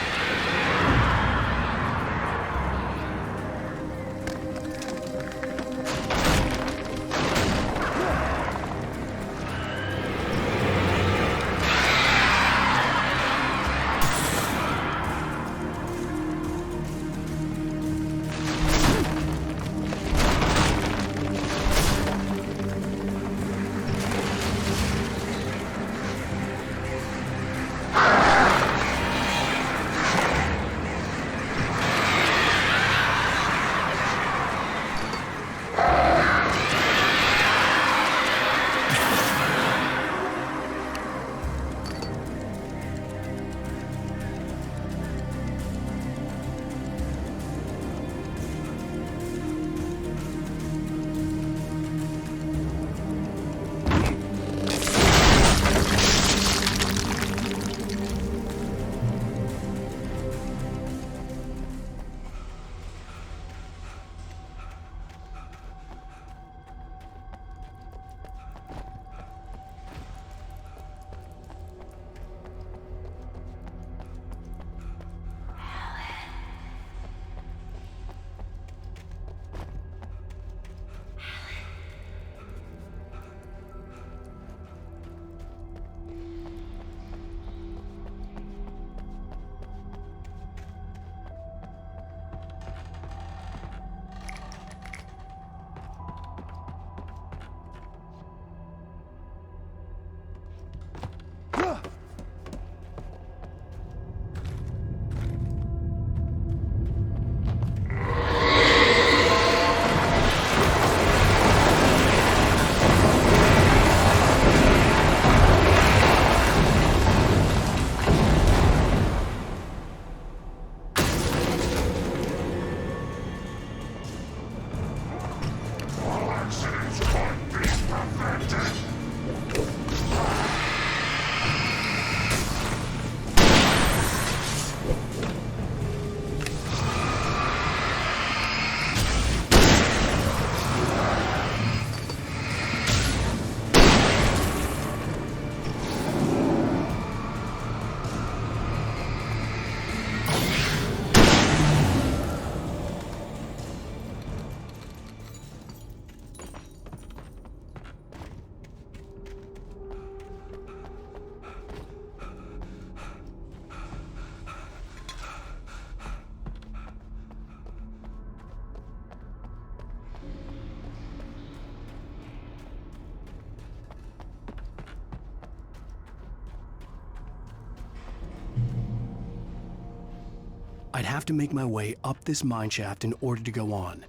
[SPEAKER 1] I'd have to make my way up this mine shaft in order to go on.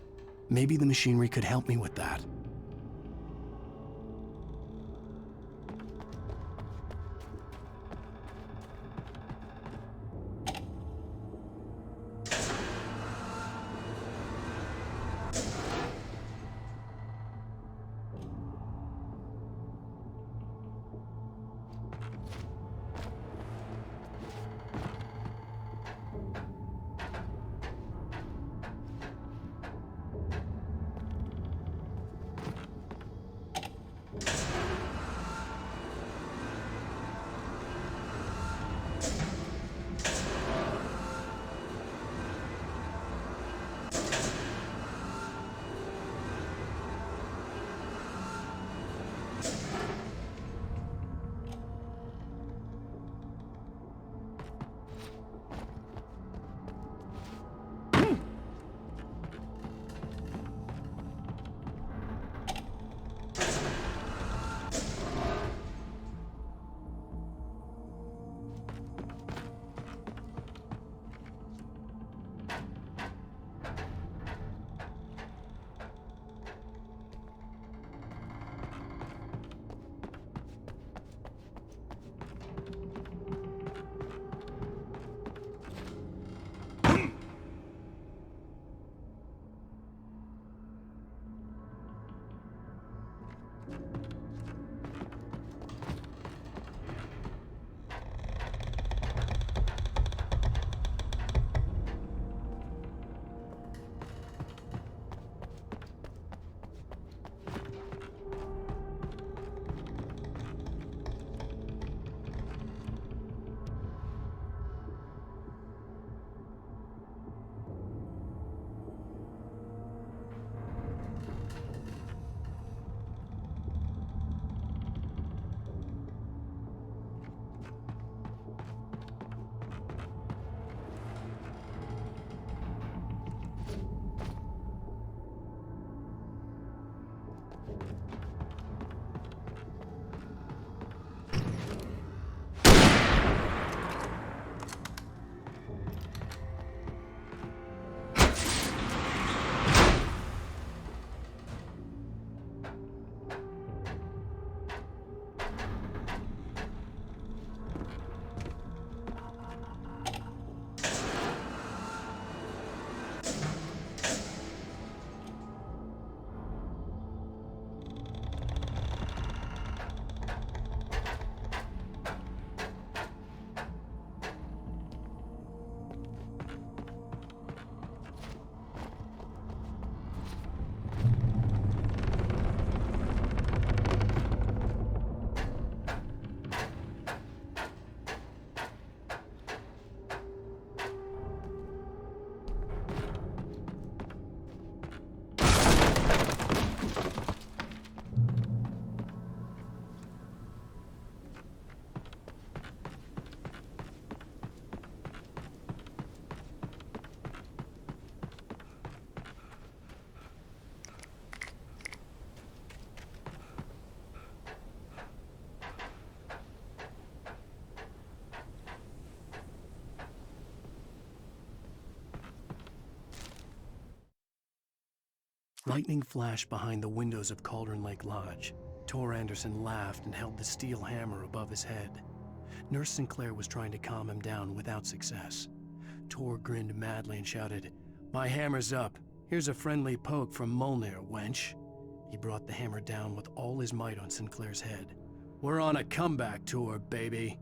[SPEAKER 1] Maybe the machinery could help me with that. Lightning flashed behind the windows of Cauldron Lake Lodge. Tor Anderson laughed and held the steel hammer above his head. Nurse Sinclair was trying to calm him down without success. Tor grinned madly and shouted, "My hammer's up. Here's a friendly poke from Molnir, wench." He brought the hammer down with all his might on Sinclair's head. "We're on a comeback tour, baby."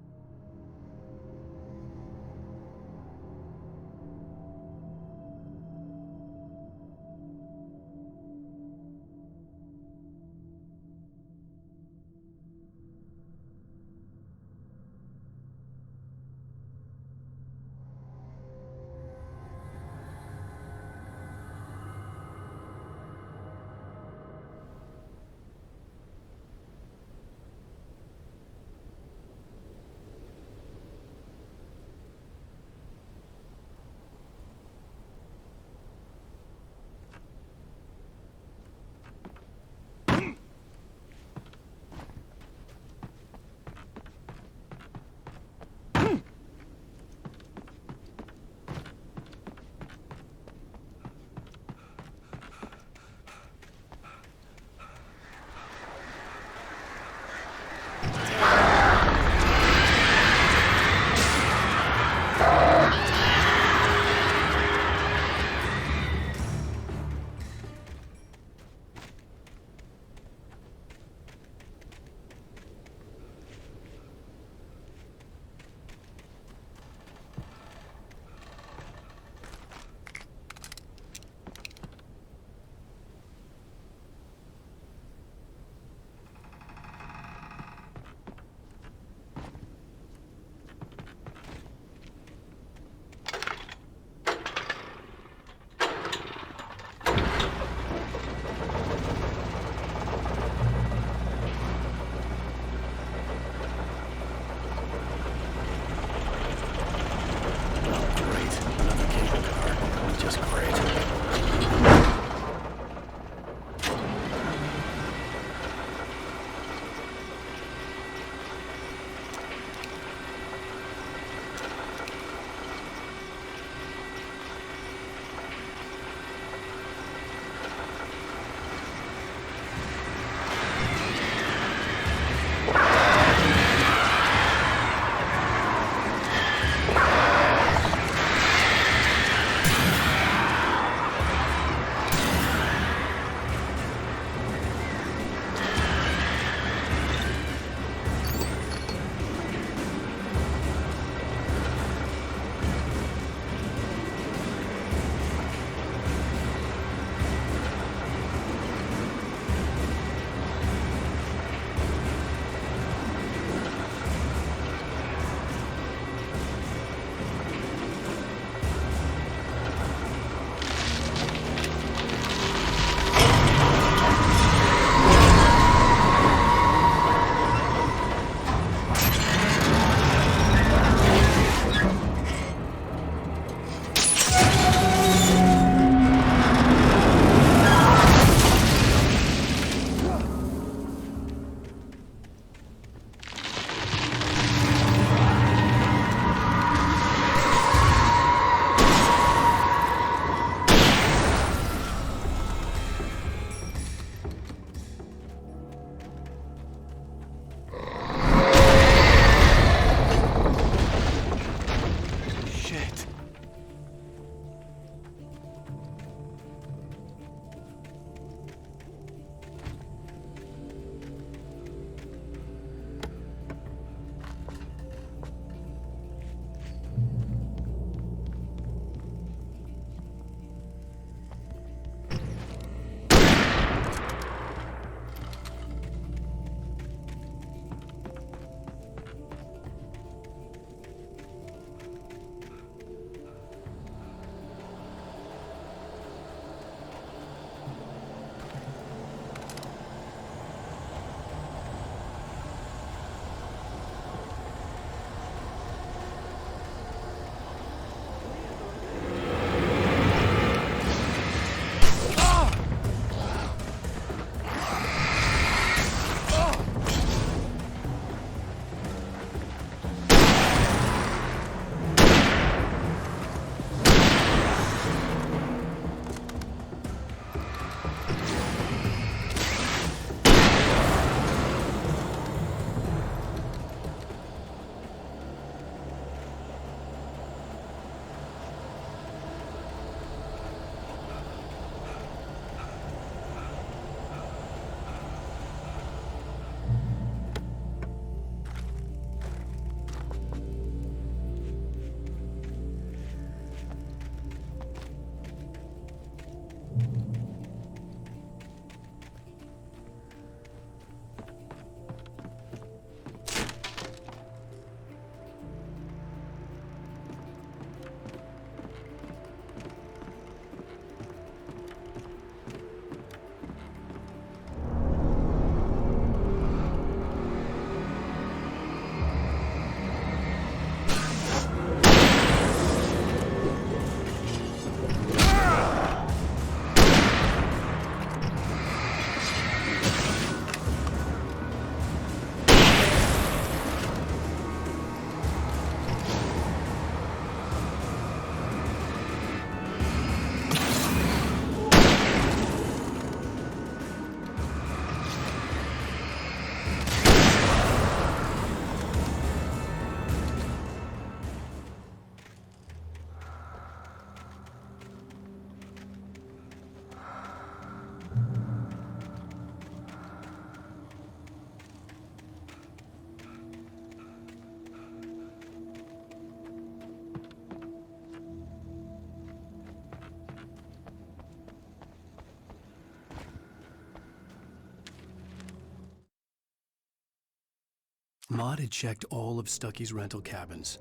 [SPEAKER 1] Maud had checked all of Stucky's rental cabins.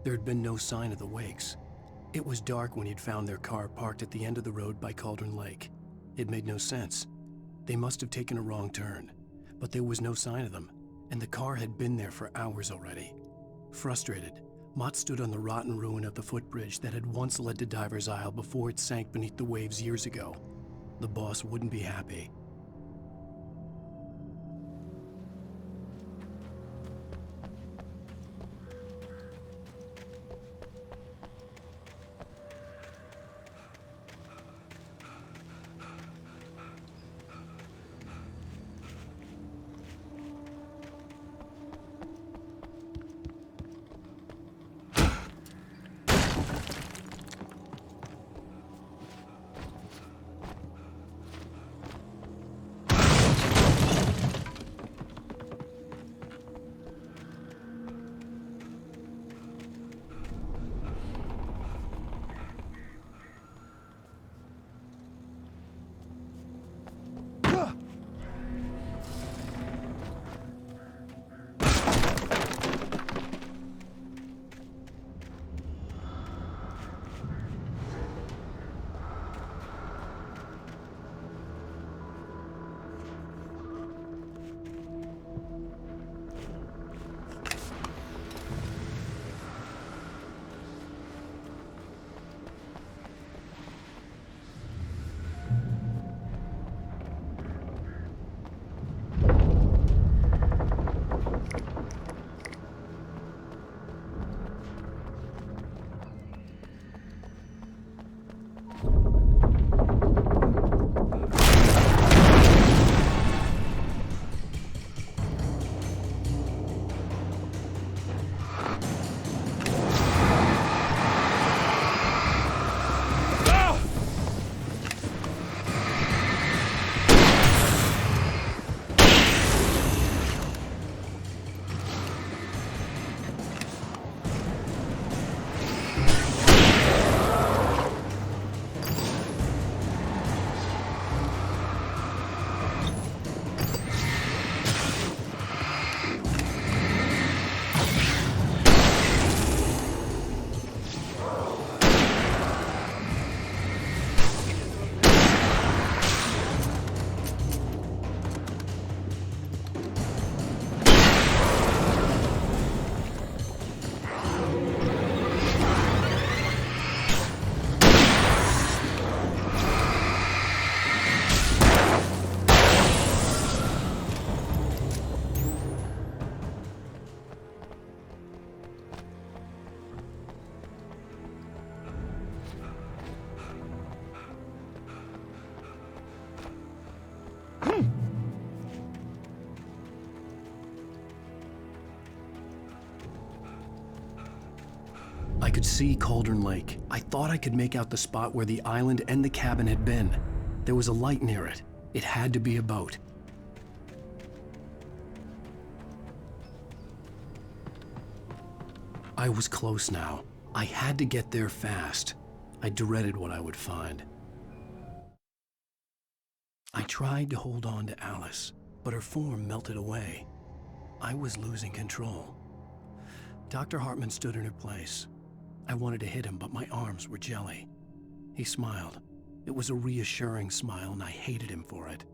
[SPEAKER 1] There had been no sign of the Wakes. It was dark when he'd found their car parked at the end of the road by Cauldron Lake. It made no sense. They must have taken a wrong turn, but there was no sign of them, and the car had been there for hours already. Frustrated, Mott stood on the rotten ruin of the footbridge that had once led to Diver's Isle before it sank beneath the waves years ago. The boss wouldn't be happy. I could see Cauldron Lake. I thought I could make out the spot where the island and the cabin had been. There was a light near it. It had to be a boat. I was close now. I had to get there fast. I dreaded what I would find. I tried to hold on to Alice, but her form melted away. I was losing control. Dr. Hartman stood in her place. I wanted to hit him, but my arms were jelly. He smiled. It was a reassuring smile, and I hated him for it.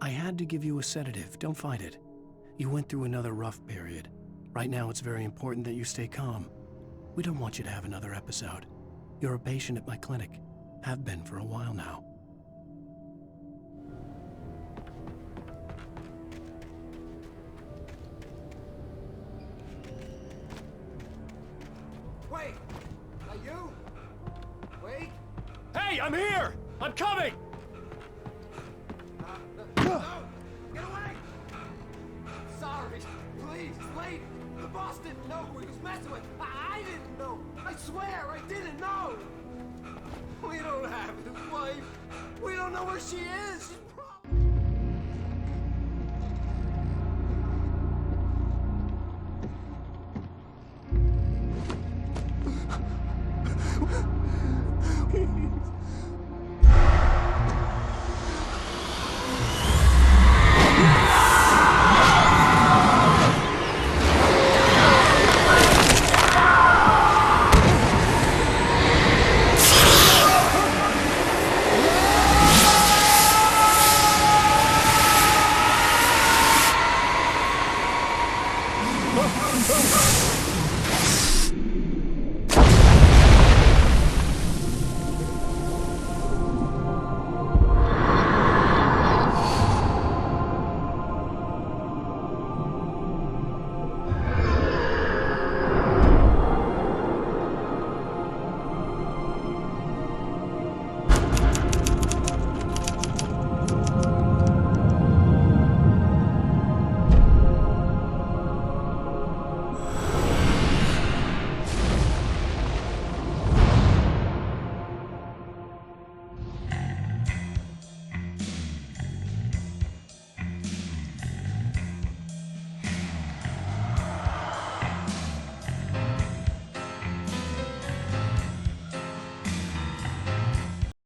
[SPEAKER 1] I had to give you a sedative. Don't fight it. You went through another rough period. Right now, it's very important that you stay calm. We don't want you to have another episode. You're a patient at my clinic. Have been for a while now.
[SPEAKER 6] Wait! Are you? Wait!
[SPEAKER 19] Hey, I'm here! I'm coming!
[SPEAKER 6] No! Get away! Sorry. Please, wait! The boss didn't know who he was messing with. I didn't know. I swear, I didn't know. We don't have his wife. We don't know where she is. She's